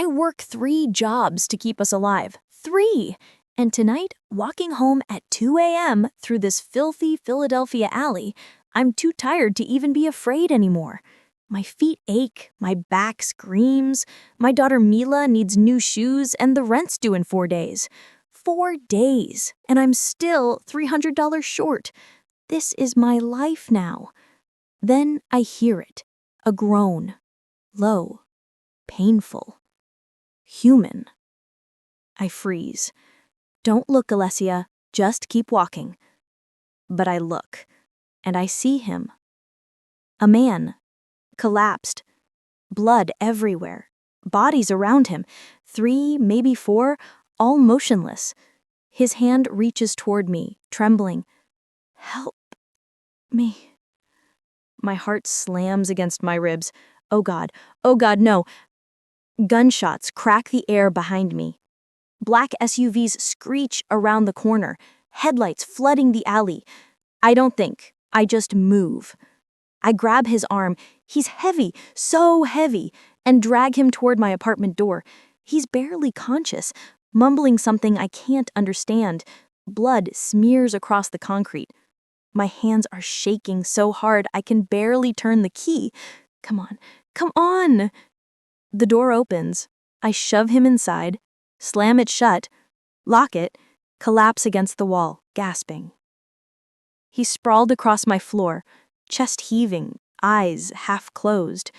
I work 3 jobs to keep us alive. 3! And tonight, walking home at 2 a.m. through this filthy Philadelphia alley, I'm too tired to even be afraid anymore. My feet ache, my back screams, my daughter Mila needs new shoes, and the rent's due in 4 days. 4 days, and I'm still $300 short. This is my life now. Then I hear it, a groan, low, painful, human. I freeze. Don't look, Alessia, just keep walking. But I look, and I see him. A man, collapsed, blood everywhere, bodies around him, 3, maybe 4, all motionless. His hand reaches toward me, trembling. Help me. My heart slams against my ribs. Oh God, no. Gunshots crack the air behind me. Black SUVs screech around the corner, headlights flooding the alley. I don't think, I just move. I grab his arm, he's heavy, so heavy, and drag him toward my apartment door. He's barely conscious, mumbling something I can't understand. Blood smears across the concrete. My hands are shaking so hard I can barely turn the key. Come on. The door opens. I shove him inside, slam it shut, lock it, collapse against the wall, gasping. He sprawled across my floor, chest heaving, eyes half closed.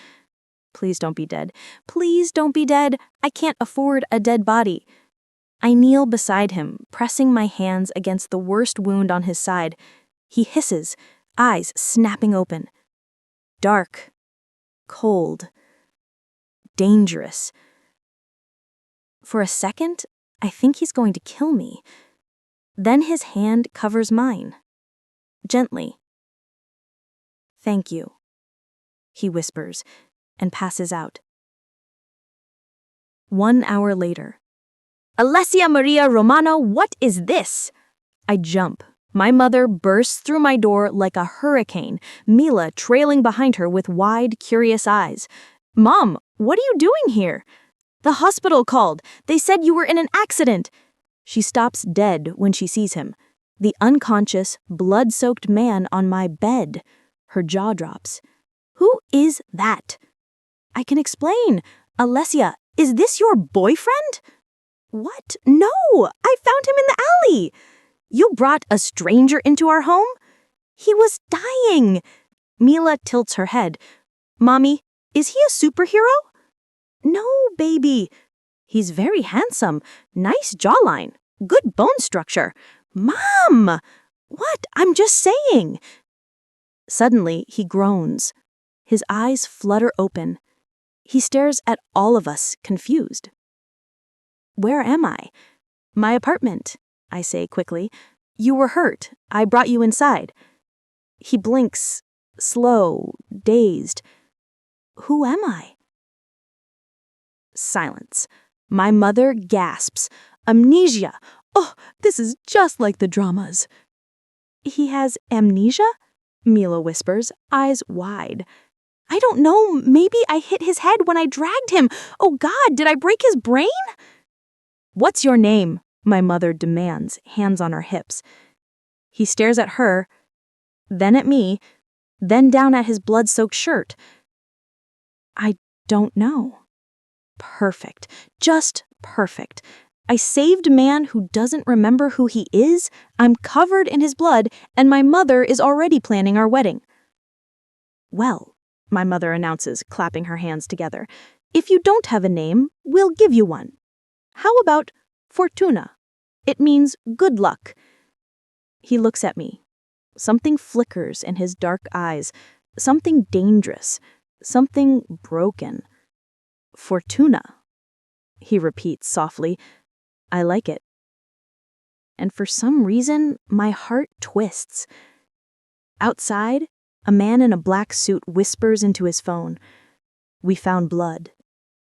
Please don't be dead. Please don't be dead. I can't afford a dead body. I kneel beside him, pressing my hands against the worst wound on his side. He hisses, eyes snapping open. Dark, cold, dangerous. For a second, I think he's going to kill me. Then his hand covers mine. Gently. Thank you, he whispers, and passes out. 1 hour later. Alessia Maria Romano, what is this? I jump. My mother bursts through my door like a hurricane, Mila trailing behind her with wide, curious eyes. Mom, what are you doing here? The hospital called. They said you were in an accident. She stops dead when she sees him. The unconscious, blood-soaked man on my bed. Her jaw drops. Who is that? I can explain. Alessia, is this your boyfriend? What? No, I found him in the alley. You brought a stranger into our home? He was dying. Mila tilts her head. Mommy, is he a superhero? No, baby. He's very handsome. Nice jawline. Good bone structure. Mom! What? I'm just saying. Suddenly, he groans. His eyes flutter open. He stares at all of us, confused. Where am I? My apartment, I say quickly. You were hurt. I brought you inside. He blinks, slow, dazed. Who am I? Silence. My mother gasps. Amnesia. Oh, this is just like the dramas. He has amnesia? Mila whispers, eyes wide. I don't know, maybe I hit his head when I dragged him. Oh God, did I break his brain? What's your name? My mother demands, hands on her hips. He stares at her, then at me, then down at his blood-soaked shirt. I don't know. Perfect. Just perfect. I saved a man who doesn't remember who he is, I'm covered in his blood, and my mother is already planning our wedding. Well, my mother announces, clapping her hands together, if you don't have a name, we'll give you one. How about Fortuna? It means good luck. He looks at me. Something flickers in his dark eyes, something dangerous, something broken. Fortuna, he repeats softly. I like it. And for some reason, my heart twists. Outside, a man in a black suit whispers into his phone. We found blood.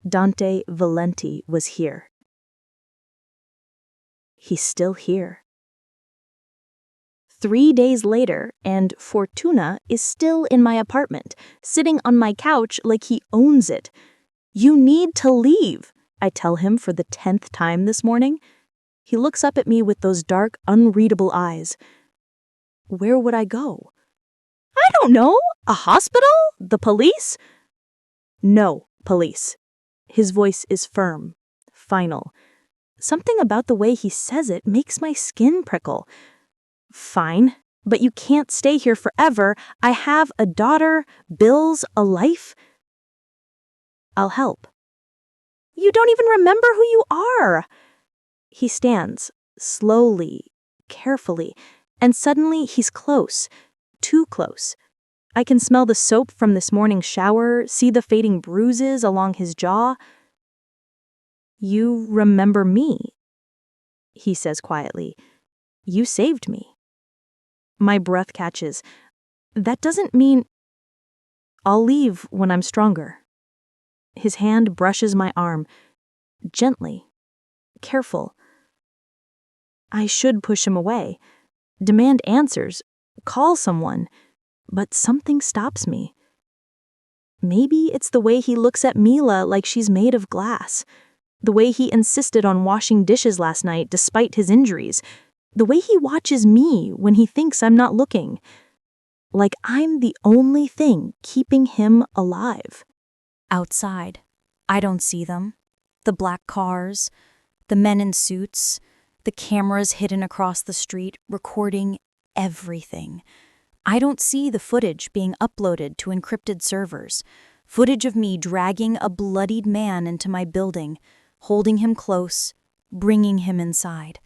Dante Valenti was here. He's still here. 3 days later, and Fortuna is still in my apartment, sitting on my couch like he owns it. You need to leave, I tell him for the 10th time this morning. He looks up at me with those dark, unreadable eyes. Where would I go? I don't know. A hospital? The police? No, police. His voice is firm, final. Something about the way he says it makes my skin prickle. Fine, but you can't stay here forever. I have a daughter, bills, a life. I'll help. You don't even remember who you are. He stands, slowly, carefully, and suddenly he's close, too close. I can smell the soap from this morning's shower, see the fading bruises along his jaw. You remember me, he says quietly. You saved me. My breath catches. That doesn't mean... I'll leave when I'm stronger. His hand brushes my arm, gently, careful. I should push him away, demand answers, call someone, but something stops me. Maybe it's the way he looks at Mila like she's made of glass, the way he insisted on washing dishes last night despite his injuries, the way he watches me when he thinks I'm not looking, like I'm the only thing keeping him alive. Outside, I don't see them. The black cars, the men in suits, the cameras hidden across the street recording everything. I don't see the footage being uploaded to encrypted servers, footage of me dragging a bloodied man into my building, holding him close, bringing him inside.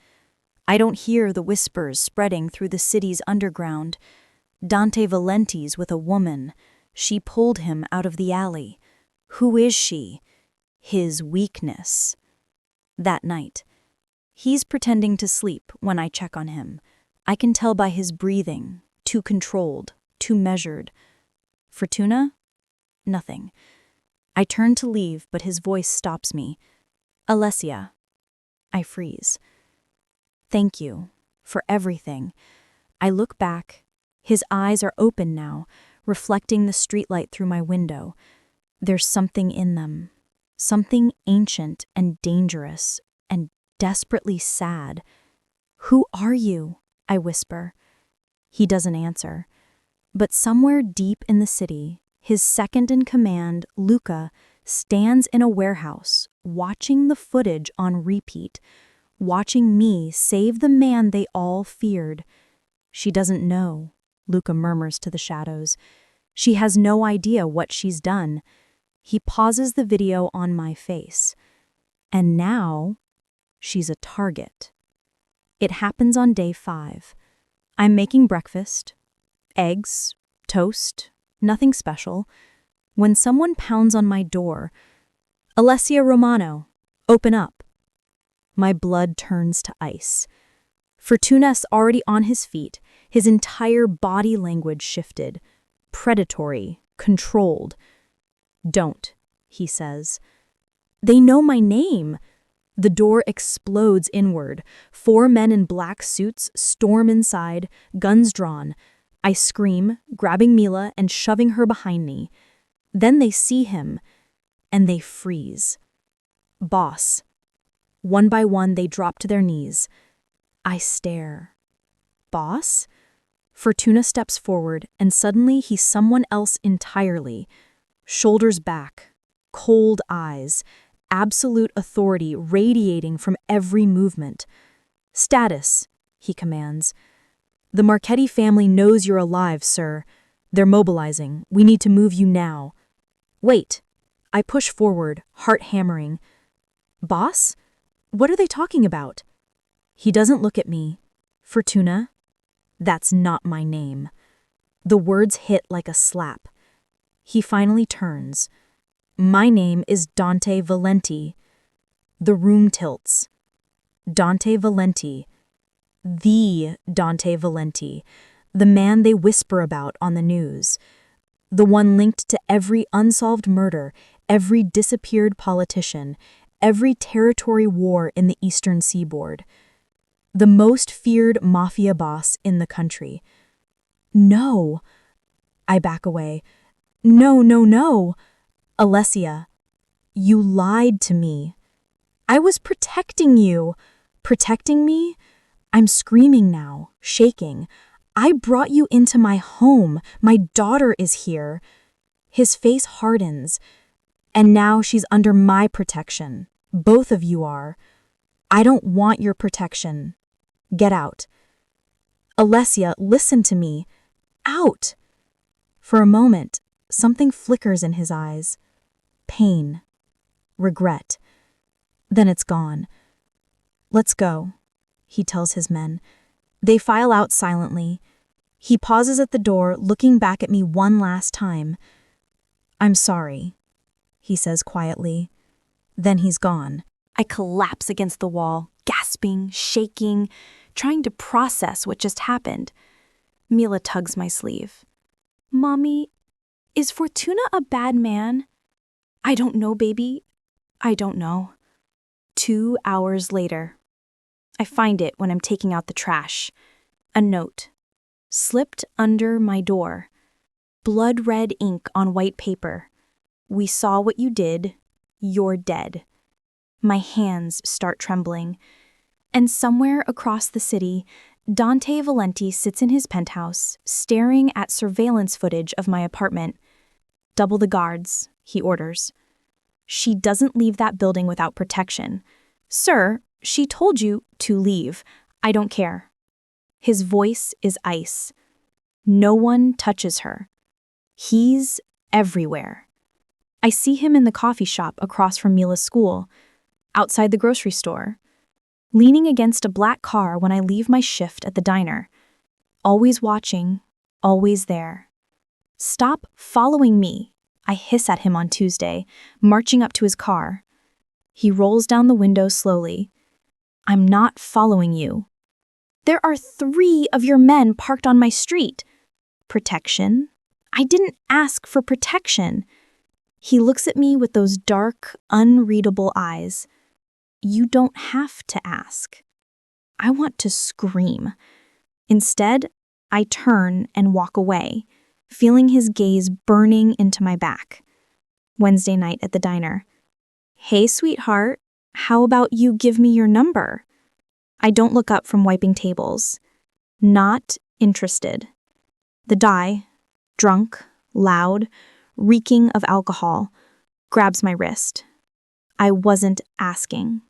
I don't hear the whispers spreading through the city's underground. Dante Valenti's with a woman. She pulled him out of the alley. Who is she? His weakness. That night, he's pretending to sleep when I check on him. I can tell by his breathing, too controlled, too measured. Fortuna? Nothing. I turn to leave, but his voice stops me. Alessia. I freeze. Thank you for everything. I look back. His eyes are open now, reflecting the streetlight through my window. There's something in them, something ancient and dangerous and desperately sad. Who are you? I whisper. He doesn't answer. But somewhere deep in the city, his second in command, Luca, stands in a warehouse, watching the footage on repeat, watching me save the man they all feared. She doesn't know, Luca murmurs to the shadows. She has no idea what she's done. He pauses the video on my face. And now, she's a target. It happens on day 5. I'm making breakfast. Eggs, toast, nothing special. When someone pounds on my door, Alessia Romano, open up. My blood turns to ice. Fortuna's already on his feet, his entire body language shifted. Predatory, controlled. Don't, he says. They know my name. The door explodes inward. 4 men in black suits storm inside, guns drawn. I scream, grabbing Mila and shoving her behind me. Then they see him, and they freeze. Boss. One by one, they drop to their knees. I stare. Boss? Fortuna steps forward, and suddenly he's someone else entirely. Shoulders back, cold eyes, absolute authority radiating from every movement. Status, he commands. The Marchetti family knows you're alive, sir. They're mobilizing. We need to move you now. Wait. I push forward, heart hammering. Boss? What are they talking about? He doesn't look at me. Fortuna? That's not my name. The words hit like a slap. He finally turns. My name is Dante Valenti. The room tilts. Dante Valenti. The Dante Valenti. The man they whisper about on the news. The one linked to every unsolved murder, every disappeared politician, every territory war in the eastern seaboard. The most feared mafia boss in the country. No. I back away. No. Alessia, you lied to me. I was protecting you. Protecting me? I'm screaming now, shaking. I brought you into my home. My daughter is here. His face hardens. And now she's under my protection. Both of you are. I don't want your protection. Get out. Alessia, listen to me. Out! For a moment, something flickers in his eyes. Pain. Regret. Then it's gone. Let's go, he tells his men. They file out silently. He pauses at the door, looking back at me one last time. I'm sorry, he says quietly. Then he's gone. I collapse against the wall, gasping, shaking, trying to process what just happened. Mila tugs my sleeve. Mommy, is Fortuna a bad man? I don't know, baby. I don't know. 2 hours later. I find it when I'm taking out the trash. A note. Slipped under my door. Blood red ink on white paper. We saw what you did. You're dead. My hands start trembling. And somewhere across the city, Dante Valenti sits in his penthouse, staring at surveillance footage of my apartment. Double the guards, he orders. She doesn't leave that building without protection. Sir, she told you to leave. I don't care. His voice is ice. No one touches her. He's everywhere. I see him in the coffee shop across from Mila's school, outside the grocery store, leaning against a black car when I leave my shift at the diner. Always watching, always there. Stop following me, I hiss at him on Tuesday, marching up to his car. He rolls down the window slowly. I'm not following you. There are 3 of your men parked on my street. Protection? I didn't ask for protection. He looks at me with those dark, unreadable eyes. You don't have to ask. I want to scream. Instead, I turn and walk away, feeling his gaze burning into my back. Wednesday night at the diner. Hey, sweetheart, how about you give me your number? I don't look up from wiping tables. Not interested. The guy, drunk, loud, reeking of alcohol, grabs my wrist. I wasn't asking.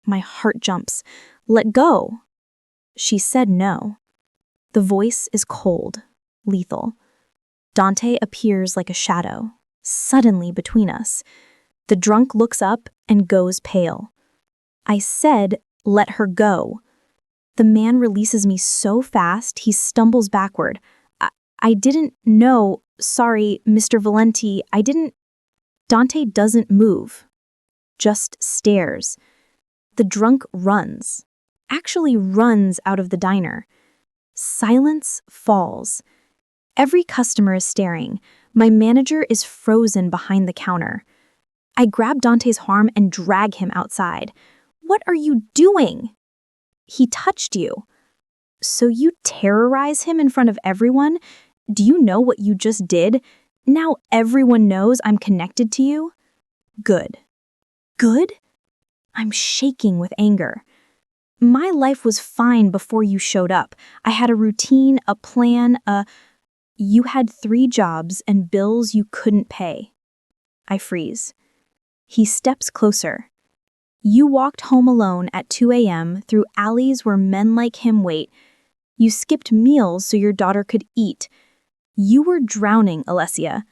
My heart jumps. Let go. She said no. The voice is cold, lethal. Dante appears like a shadow, suddenly between us. The drunk looks up and goes pale. I said, let her go. The man releases me so fast he stumbles backward. I didn't know. Sorry, Mr. Valenti, I didn't. Dante doesn't move, just stares. The drunk runs, actually runs out of the diner. Silence falls. Every customer is staring. My manager is frozen behind the counter. I grab Dante's arm and drag him outside. What are you doing? He touched you. So you terrorize him in front of everyone? Do you know what you just did? Now everyone knows I'm connected to you? Good. Good? I'm shaking with anger. My life was fine before you showed up. I had a routine, a plan, You had 3 jobs and bills you couldn't pay. I freeze. He steps closer. You walked home alone at 2 a.m. through alleys where men like him wait. You skipped meals so your daughter could eat. You were drowning, Alessia.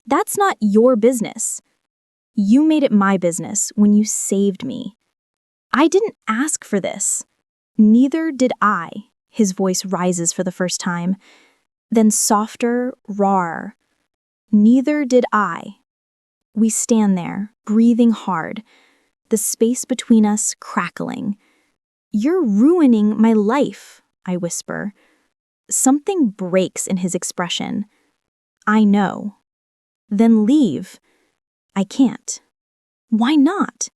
That's not your business. You made it my business when you saved me. I didn't ask for this. Neither did I. His voice rises for the first time. Then softer, rawer. Neither did I. We stand there, breathing hard, the space between us crackling. You're ruining my life, I whisper. Something breaks in his expression. I know. Then leave. I can't. Why not?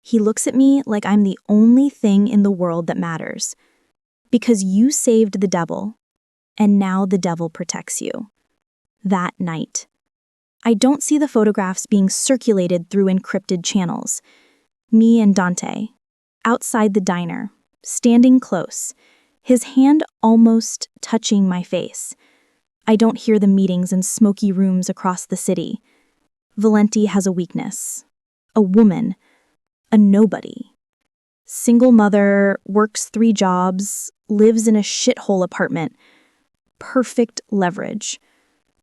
He looks at me like I'm the only thing in the world that matters. Because you saved the devil, and now the devil protects you. That night. I don't see the photographs being circulated through encrypted channels. Me and Dante, outside the diner, standing close, his hand almost touching my face. I don't hear the meetings in smoky rooms across the city. Valenti has a weakness. A woman. A nobody. Single mother, works 3 jobs, lives in a shithole apartment. Perfect leverage.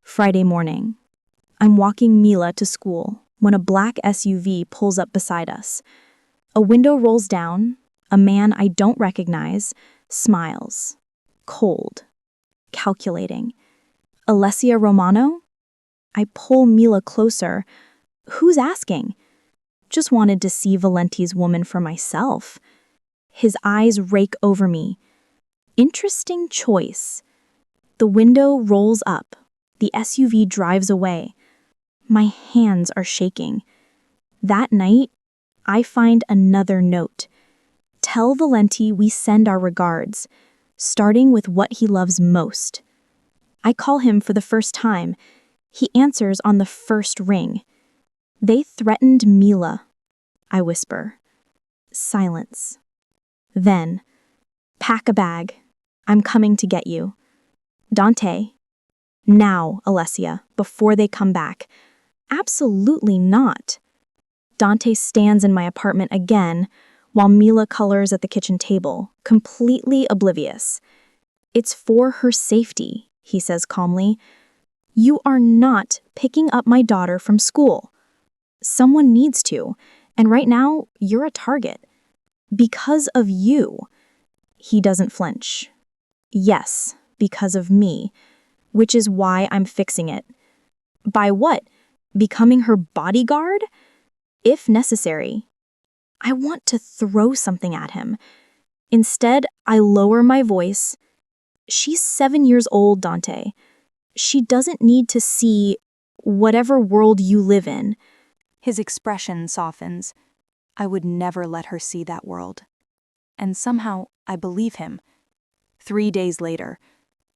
Friday morning. I'm walking Mila to school when a black SUV pulls up beside us. A window rolls down. A man I don't recognize smiles. Cold. Calculating. Alessia Romano? I pull Mila closer. Who's asking? Just wanted to see Valenti's woman for myself. His eyes rake over me. Interesting choice. The window rolls up. The SUV drives away. My hands are shaking. That night, I find another note. Tell Valenti we send our regards, starting with what he loves most. I call him for the first time. He answers on the first ring. They threatened Mila. I whisper. Silence. Then, pack a bag. I'm coming to get you. Dante. Now, Alessia, before they come back. Absolutely not. Dante stands in my apartment again, while Mila colors at the kitchen table, completely oblivious. It's for her safety, he says calmly. You are not picking up my daughter from school. Someone needs to, and right now, you're a target. Because of you. He doesn't flinch. Yes, because of me, which is why I'm fixing it. By what? Becoming her bodyguard? If necessary. I want to throw something at him. Instead, I lower my voice. She's 7 years old, Dante. She doesn't need to see whatever world you live in. His expression softens. I would never let her see that world. And somehow, I believe him. 3 days later,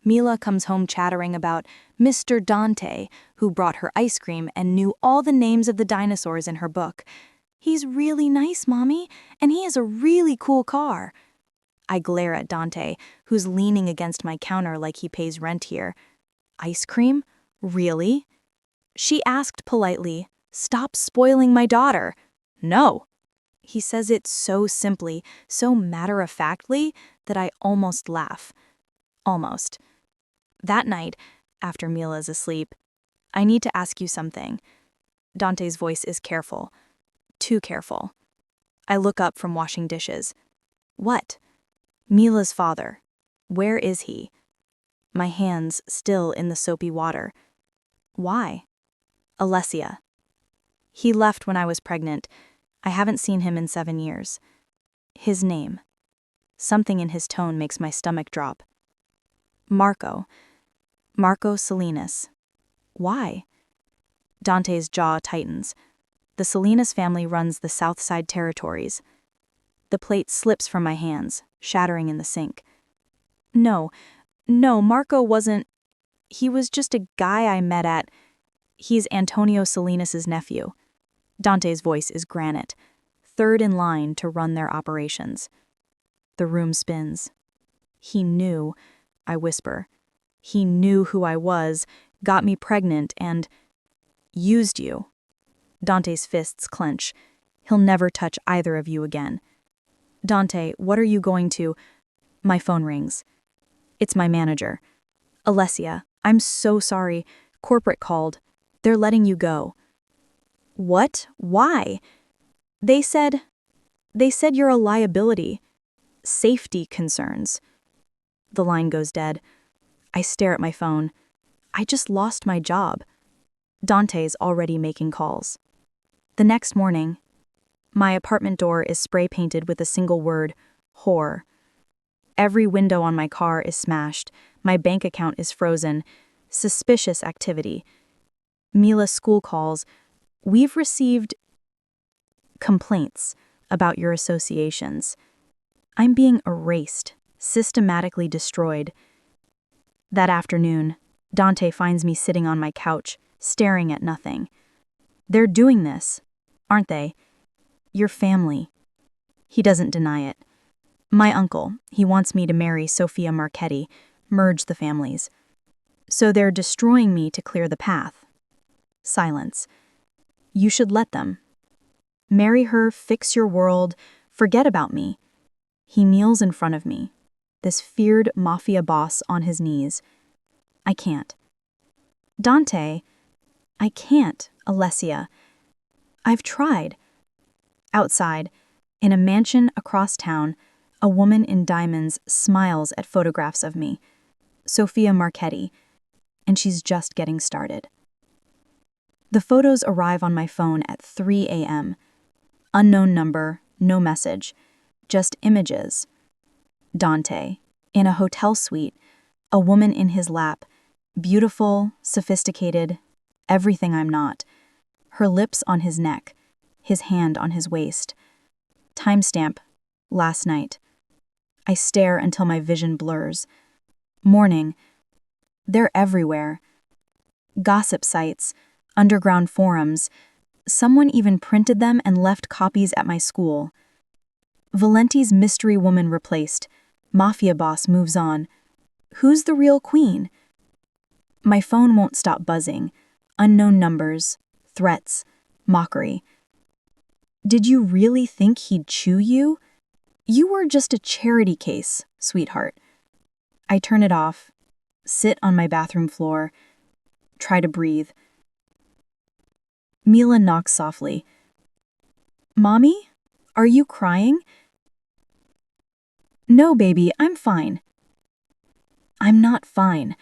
Mila comes home chattering about Mr. Dante, who brought her ice cream and knew all the names of the dinosaurs in her book. He's really nice, Mommy, and he has a really cool car. I glare at Dante, who's leaning against my counter like he pays rent here. Ice cream? Really? She asked politely, Stop spoiling my daughter. No. He says it so simply, so matter-of-factly, that I almost laugh. Almost. That night, after Mila's asleep, I need to ask you something. Dante's voice is careful. Too careful. I look up from washing dishes. What? Mila's father. Where is he? My hands still in the soapy water. Why? Alessia. He left when I was pregnant. I haven't seen him in 7 years. His name. Something in his tone makes my stomach drop. Marco. Marco Salinas. Why? Dante's jaw tightens. The Salinas family runs the Southside Territories. The plate slips from my hands, shattering in the sink. No, Marco wasn't. He was just a guy I met at. He's Antonio Salinas' nephew. Dante's voice is granite, third in line to run their operations. The room spins. He knew, I whisper. He knew who I was, got me pregnant, and used you. Dante's fists clench. He'll never touch either of you again. Dante, what are you going to? My phone rings. It's my manager. Alessia, I'm so sorry. Corporate called. They're letting you go. What? Why? They said you're a liability. Safety concerns. The line goes dead. I stare at my phone. I just lost my job. Dante's already making calls. The next morning, my apartment door is spray painted with a single word, whore. Every window on my car is smashed. My bank account is frozen. Suspicious activity. Mila's school calls. We've received complaints about your associations. I'm being erased, systematically destroyed. That afternoon, Dante finds me sitting on my couch, staring at nothing. They're doing this, aren't they? Your family. He doesn't deny it. My uncle, he wants me to marry Sophia Marchetti, merge the families. So they're destroying me to clear the path. Silence. You should let them. Marry her, fix your world, forget about me. He kneels in front of me, this feared mafia boss on his knees. I can't. Dante, I can't, Alessia. I've tried. Outside, in a mansion across town, a woman in diamonds smiles at photographs of me, Sophia Marchetti, and she's just getting started. The photos arrive on my phone at 3 a.m. Unknown number, no message, just images. Dante, in a hotel suite, a woman in his lap, beautiful, sophisticated, everything I'm not. Her lips on his neck, his hand on his waist. Timestamp, last night. I stare until my vision blurs. Morning. They're everywhere. Gossip sites, underground forums. Someone even printed them and left copies at my school. Valenti's mystery woman replaced. Mafia boss moves on. Who's the real queen? My phone won't stop buzzing. Unknown numbers, threats, mockery. Did you really think he'd chew you? You were just a charity case, sweetheart. I turn it off, sit on my bathroom floor, try to breathe. Mila knocks softly. Mommy, are you crying? No, baby, I'm fine. I'm not fine.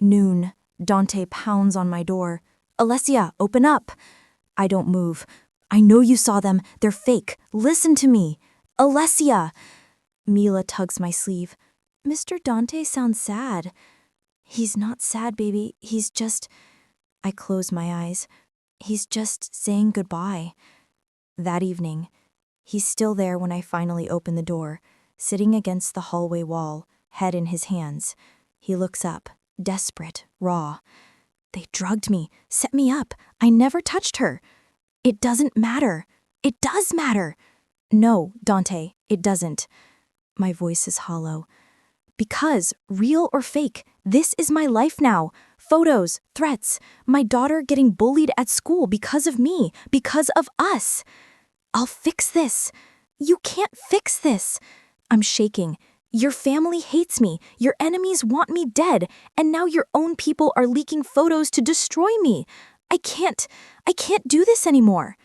Noon. Dante pounds on my door. Alessia, open up. I don't move. I know you saw them. They're fake. Listen to me. Alessia. Mila tugs my sleeve. Mr. Dante sounds sad. He's not sad, baby. He's just... I close my eyes. He's just saying goodbye. That evening, he's still there when I finally open the door, sitting against the hallway wall, head in his hands. He looks up, desperate, raw. They drugged me, set me up. I never touched her. It doesn't matter. It does matter. No, Dante, it doesn't. My voice is hollow. Because, real or fake, this is my life now. Photos, threats, my daughter getting bullied at school because of me, because of us. I'll fix this. You can't fix this. I'm shaking. Your family hates me. Your enemies want me dead. And now your own people are leaking photos to destroy me. I can't do this anymore.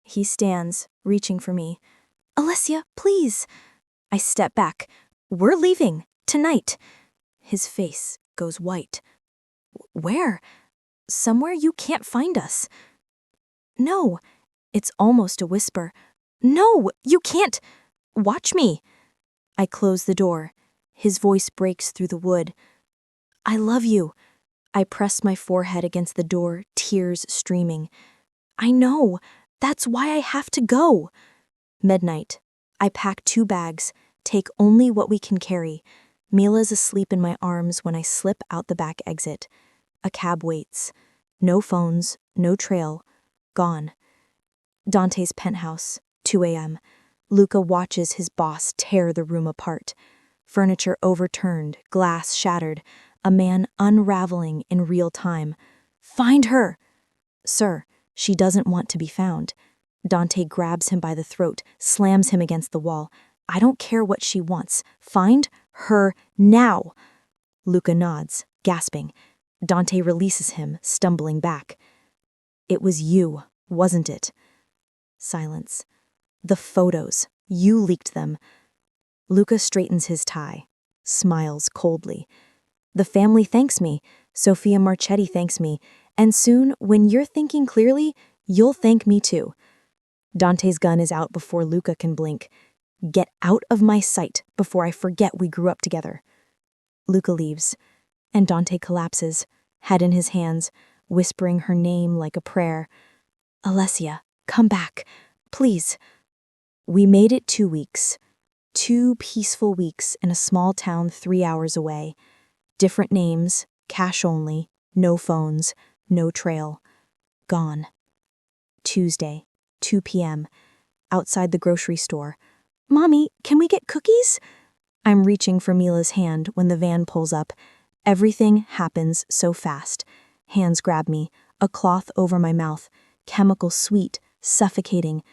He stands, reaching for me. Alessia, please. I step back. We're leaving. Tonight. His face goes white. Where? Somewhere you can't find us. No. It's almost a whisper. No, you can't. Watch me. I close the door. His voice breaks through the wood. I love you. I press my forehead against the door, tears streaming. I know. That's why I have to go. Midnight. I pack 2 bags, take only what we can carry. Mila's asleep in my arms when I slip out the back exit. A cab waits. No phones, no trail. Gone. Dante's penthouse, 2 a.m. Luca watches his boss tear the room apart. Furniture overturned, glass shattered. A man unraveling in real time. Find her! Sir, she doesn't want to be found. Dante grabs him by the throat, slams him against the wall. I don't care what she wants. Find her now. Luca nods, gasping. Dante releases him, stumbling back. It was you, wasn't it? Silence. The photos. You leaked them. Luca straightens his tie, smiles coldly. The family thanks me. Sophia Marchetti thanks me. And soon, when you're thinking clearly, you'll thank me too. Dante's gun is out before Luca can blink. Get out of my sight before I forget we grew up together. Luca leaves, and Dante collapses, head in his hands, whispering her name like a prayer. Alessia, come back, please. We made it 2 weeks. 2 peaceful weeks in a small town 3 hours away. Different names, cash only, no phones, no trail. Gone. Tuesday, 2 p.m. outside the grocery store. Mommy, can we get cookies? I'm reaching for Mila's hand when the van pulls up. Everything happens so fast. Hands grab me, a cloth over my mouth, chemical sweet, suffocating.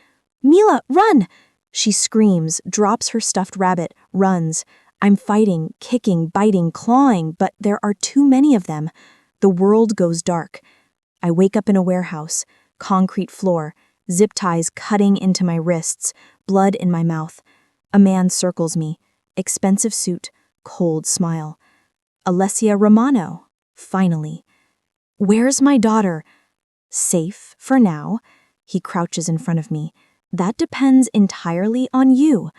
Mila, run! She screams, drops her stuffed rabbit, runs. I'm fighting, kicking, biting, clawing, but there are too many of them. The world goes dark. I wake up in a warehouse, concrete floor, zip ties cutting into my wrists, blood in my mouth. A man circles me, expensive suit, cold smile. Alessia Romano, finally. Where's my daughter? Safe for now. He crouches in front of me. That depends entirely on you.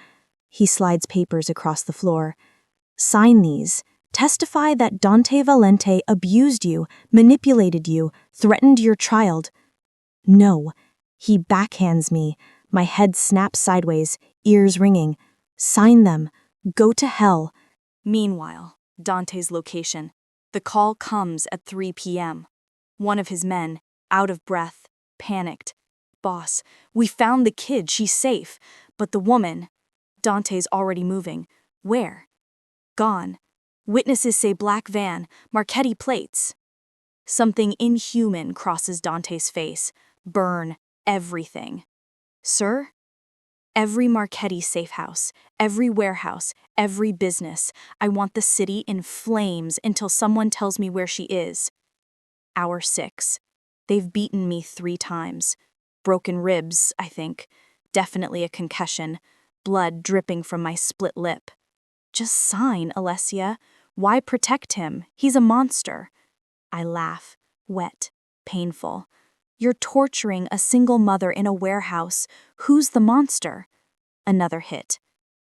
He slides papers across the floor. Sign these. Testify that Dante Valenti abused you, manipulated you, threatened your child. No. He backhands me. My head snaps sideways, ears ringing. Sign them. Go to hell. Meanwhile, Dante's location. The call comes at 3 p.m. One of his men, out of breath, panicked. Boss, we found the kid, she's safe. But the woman, Dante's already moving. Where? Gone. Witnesses say black van, Marchetti plates. Something inhuman crosses Dante's face. Burn everything. Sir? Every Marchetti safe house, every warehouse, every business. I want the city in flames until someone tells me where she is. Hour 6. They've beaten me 3 times. Broken ribs, I think. Definitely a concussion. Blood dripping from my split lip. Just sign, Alessia. Why protect him? He's a monster. I laugh, wet, painful. You're torturing a single mother in a warehouse. Who's the monster? Another hit.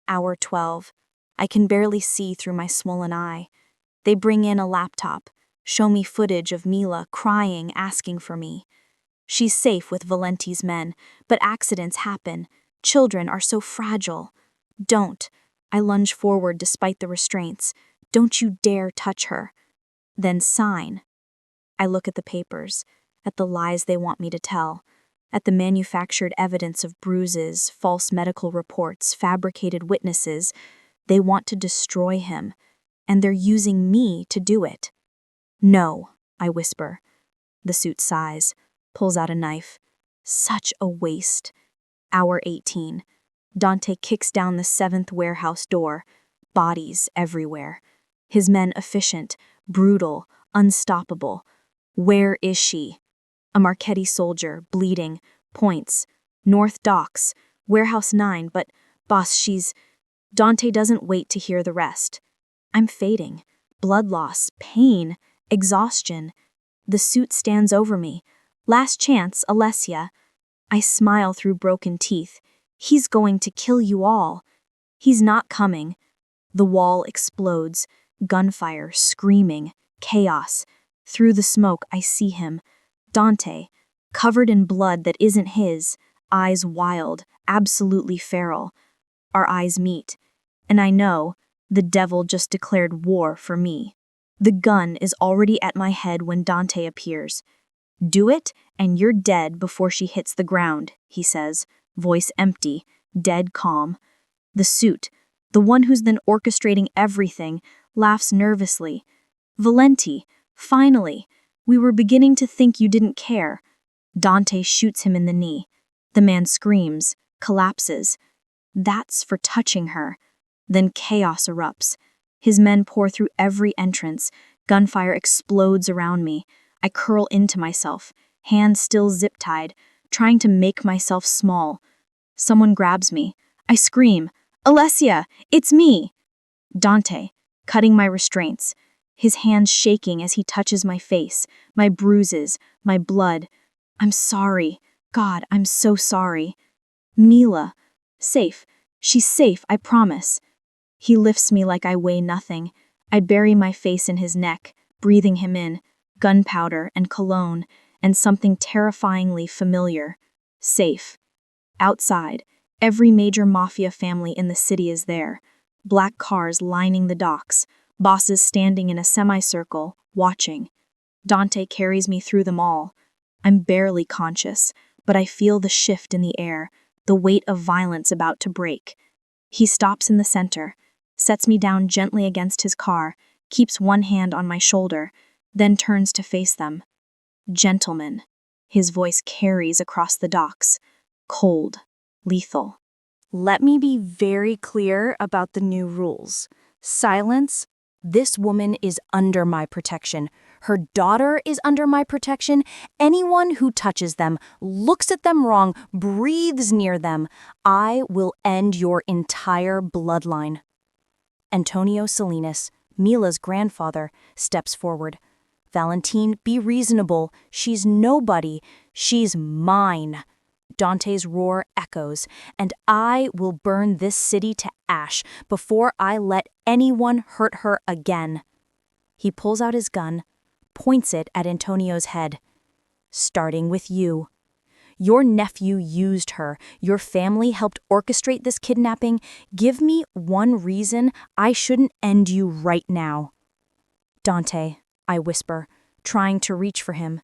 Hour 12. I can barely see through my swollen eye. They bring in a laptop, show me footage of Mila crying, asking for me. She's safe with Valenti's men, but accidents happen. Children are so fragile. Don't. I lunge forward despite the restraints. Don't you dare touch her. Then sign. I look at the papers, at the lies they want me to tell, at the manufactured evidence of bruises, false medical reports, fabricated witnesses. They want to destroy him, and they're using me to do it. No, I whisper. The suit sighs, pulls out a knife. Such a waste. Hour 18. Dante kicks down the 7th warehouse door. Bodies everywhere. His men efficient, brutal, unstoppable. Where is she? A Marchetti soldier, bleeding, points. North Docks, Warehouse 9, but, boss, she's... Dante doesn't wait to hear the rest. I'm fading. Blood loss, pain, exhaustion. The suit stands over me. Last chance, Alessia. I smile through broken teeth. He's going to kill you all. He's not coming. The wall explodes. Gunfire, screaming, chaos. Through the smoke, I see him. Dante, covered in blood that isn't his, eyes wild, absolutely feral. Our eyes meet, and I know the devil just declared war for me. The gun is already at my head when Dante appears. Do it, and you're dead before she hits the ground, he says, voice empty, dead calm. The suit, the one who's been orchestrating everything, laughs nervously. Valenti, finally, we were beginning to think you didn't care. Dante shoots him in the knee. The man screams, collapses. That's for touching her. Then chaos erupts. His men pour through every entrance. Gunfire explodes around me. I curl into myself, hands still zip-tied, trying to make myself small. Someone grabs me. I scream, Alessia, it's me! Dante, cutting my restraints, his hands shaking as he touches my face, my bruises, my blood. I'm sorry. God, I'm so sorry. Mila. Safe. She's safe, I promise. He lifts me like I weigh nothing. I bury my face in his neck, breathing him in, gunpowder and cologne, and something terrifyingly familiar. Safe. Outside, every major mafia family in the city is there. Black cars lining the docks, bosses standing in a semicircle, watching. Dante carries me through them all. I'm barely conscious, but I feel the shift in the air, the weight of violence about to break. He stops in the center, sets me down gently against his car, keeps one hand on my shoulder, then turns to face them. Gentlemen. His voice carries across the docks. Cold. Lethal. Let me be very clear about the new rules. Silence. This woman is under my protection. Her daughter is under my protection. Anyone who touches them, looks at them wrong, breathes near them, I will end your entire bloodline. Antonio Salinas, Mila's grandfather, steps forward. Valentine, be reasonable. She's nobody. She's mine. Dante's roar echoes, and I will burn this city to ash before I let anyone hurt her again. He pulls out his gun, points it at Antonio's head. Starting with you. Your nephew used her. Your family helped orchestrate this kidnapping. Give me one reason I shouldn't end you right now. Dante, I whisper, trying to reach for him.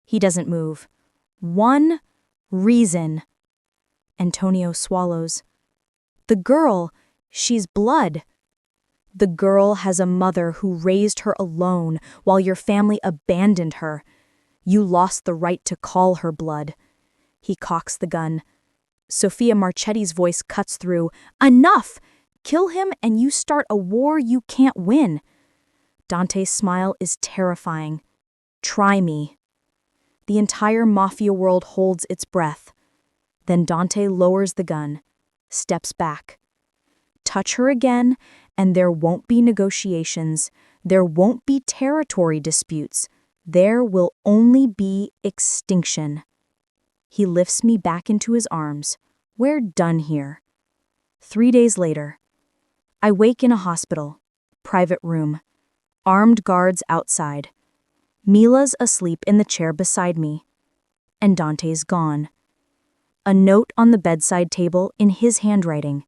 He doesn't move. One reason. Antonio swallows. The girl, she's blood. The girl has a mother who raised her alone while your family abandoned her. You lost the right to call her blood. He cocks the gun. Sofia Marchetti's voice cuts through. Enough! Kill him and you start a war you can't win. Dante's smile is terrifying. Try me. The entire mafia world holds its breath. Then Dante lowers the gun, steps back. Touch her again, and there won't be negotiations. There won't be territory disputes. There will only be extinction. He lifts me back into his arms. We're done here. 3 days later, I wake in a hospital, private room, armed guards outside. Mila's asleep in the chair beside me, and Dante's gone. A note on the bedside table in his handwriting.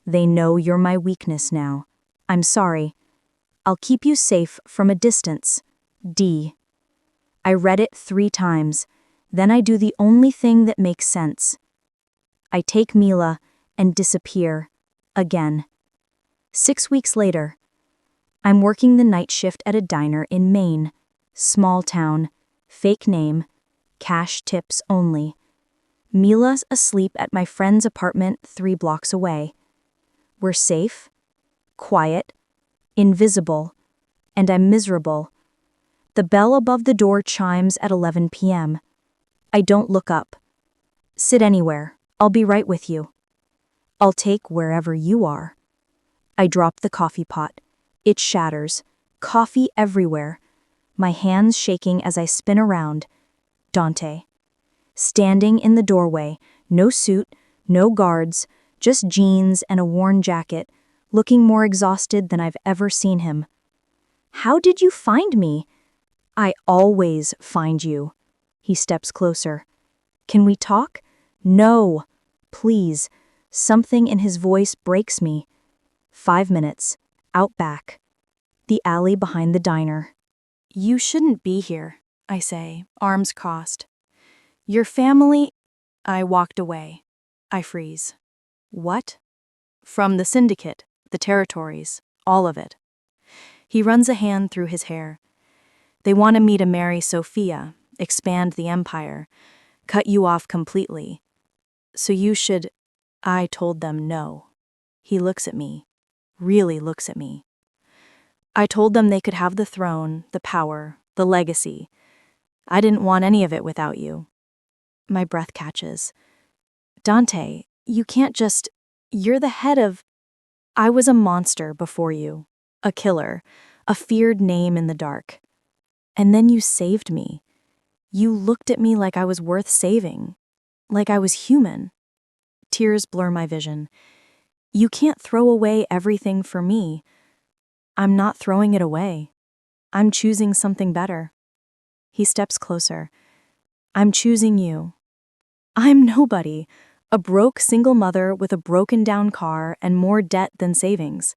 They know you're my weakness now. I'm sorry. I'll keep you safe from a distance. D. I read it 3 times. Then I do the only thing that makes sense. I take Mila and disappear. Again. 6 weeks later, I'm working the night shift at a diner in Maine. Small town, fake name, cash tips only. Mila's asleep at my friend's apartment 3 blocks away. We're safe, quiet, invisible, and I'm miserable. The bell above the door chimes at 11 p.m. I don't look up. Sit anywhere. I'll be right with you. I'll take wherever you are. I drop the coffee pot. It shatters. Coffee everywhere. My hands shaking as I spin around. Dante. Standing in the doorway, no suit, no guards, just jeans and a worn jacket, looking more exhausted than I've ever seen him. How did you find me? I always find you. He steps closer. Can we talk? No. Please. Something in his voice breaks me. 5 minutes. Out back. The alley behind the diner. You shouldn't be here, I say, arms crossed. Your family... I walked away. I freeze. What? From the syndicate, the territories, all of it. He runs a hand through his hair. They wanted me to marry Sophia, expand the empire, cut you off completely. So you should... I told them no. He looks at me, really looks at me. I told them they could have the throne, the power, the legacy. I didn't want any of it without you. My breath catches. Dante, you can't just... You're the head of... I was a monster before you, a killer, a feared name in the dark. And then you saved me. You looked at me like I was worth saving, like I was human. Tears blur my vision. You can't throw away everything for me. I'm not throwing it away. I'm choosing something better. He steps closer. I'm choosing you. I'm nobody, a broke single mother with a broken down car and more debt than savings.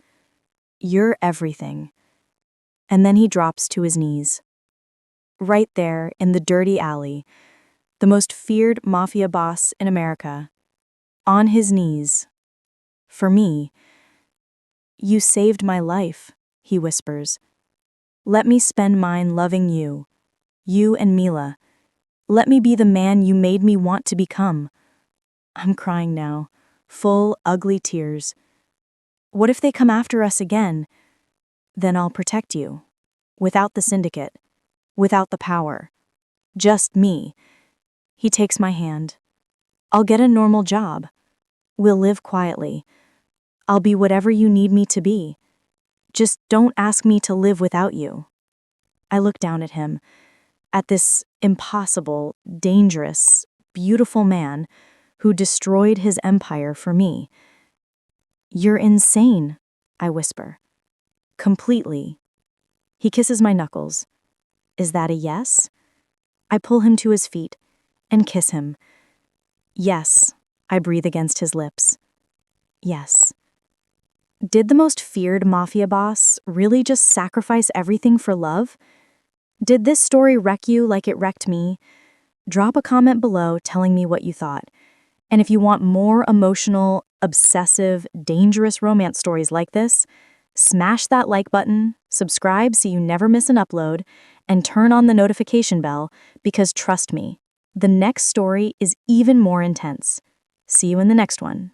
You're everything. And then he drops to his knees. Right there in the dirty alley, the most feared mafia boss in America, On his knees. For me. You saved my life, he whispers. Let me spend mine loving you. You and Mila. Let me be the man you made me want to become. I'm crying now, full, ugly tears. What if they come after us again? Then I'll protect you. Without the syndicate. Without the power. Just me. He takes my hand. I'll get a normal job. We'll live quietly. I'll be whatever you need me to be. Just don't ask me to live without you. I look down at him, at this impossible, dangerous, beautiful man who destroyed his empire for me. You're insane, I whisper. Completely. He kisses my knuckles. Is that a yes? I pull him to his feet and kiss him. Yes, I breathe against his lips. Yes. Did the most feared mafia boss really just sacrifice everything for love? Did this story wreck you like it wrecked me? Drop a comment below telling me what you thought. And if you want more emotional, obsessive, dangerous romance stories like this, smash that like button, subscribe so you never miss an upload, and turn on the notification bell because trust me, the next story is even more intense. See you in the next one.